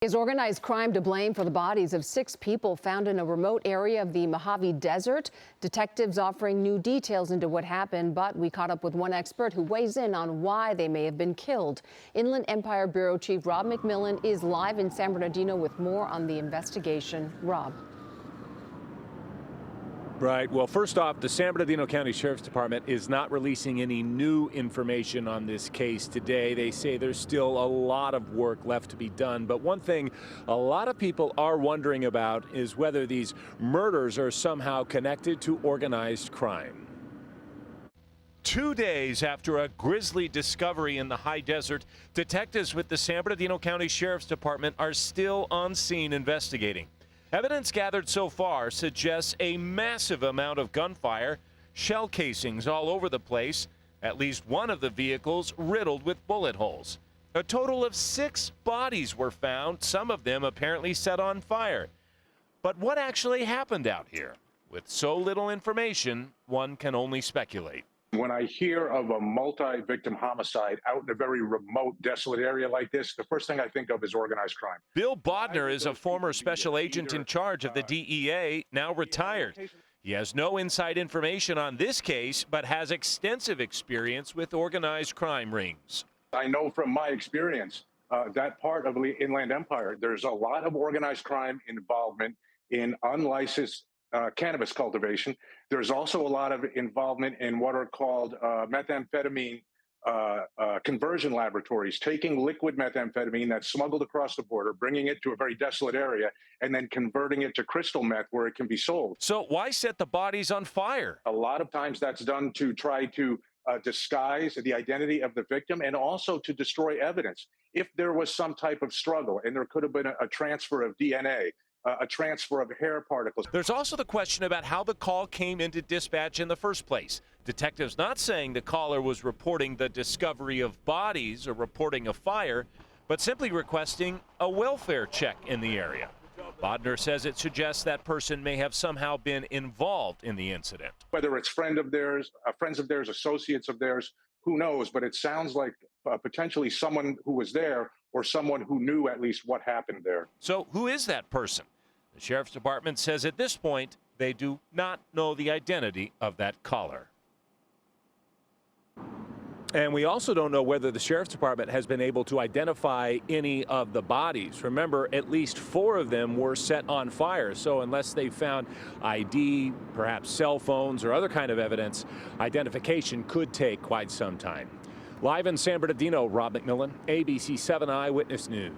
Is organized crime to blame for the bodies of 6 people found in a remote area of the Mojave Desert? Detectives offering new details into what happened, but we caught up with one expert who weighs in on why they may have been killed. Inland Empire Bureau Chief Rob McMillan is live in San Bernardino with more on the investigation. Rob. Right. Well, first off, the San Bernardino County Sheriff's Department is not releasing any new information on this case today. They say there's still a lot of work left to be done. But one thing a lot of people are wondering about is whether these murders are somehow connected to organized crime. 2 days after a grisly discovery in the high desert, detectives with the San Bernardino County Sheriff's Department are still on scene investigating. Evidence gathered so far suggests a massive amount of gunfire, shell casings all over the place, at least one of the vehicles riddled with bullet holes. A total of 6 bodies were found, some of them apparently set on fire. But what actually happened out here? With so little information, one can only speculate. When I hear of a multi-victim homicide out in a very remote, desolate area like this, the first thing I think of is organized crime. Bill Bodner is a former special agent in charge of the DEA, now retired. He has no inside information on this case, but has extensive experience with organized crime rings. I know from my experience that part of the Inland Empire, there's a lot of organized crime involvement in unlicensed cannabis cultivation. There's also a lot of involvement in what are called methamphetamine conversion laboratories, taking liquid methamphetamine that's smuggled across the border, bringing it to a very desolate area, and then converting it to crystal meth where it can be sold. So why set the bodies on fire? A lot of times that's done to try to disguise the identity of the victim and also to destroy evidence. If there was some type of struggle and there could have been a transfer of DNA, a transfer of hair particles. There's also the question about how the call came into dispatch in the first place. Detectives not saying the caller was reporting the discovery of bodies or reporting a fire, but simply requesting a welfare check in the area. Bodner says it suggests that person may have somehow been involved in the incident. Whether it's friends of theirs, associates of theirs, who knows? But it sounds like potentially someone who was there or someone who knew at least what happened there. So who is that person? The Sheriff's Department says at this point they do not know the identity of that caller. And we also don't know whether the Sheriff's Department has been able to identify any of the bodies. Remember, at least 4 of them were set on fire. So unless they found ID, perhaps cell phones or other kind of evidence, identification could take quite some time. Live in San Bernardino, Rob McMillan, ABC 7 Eyewitness News.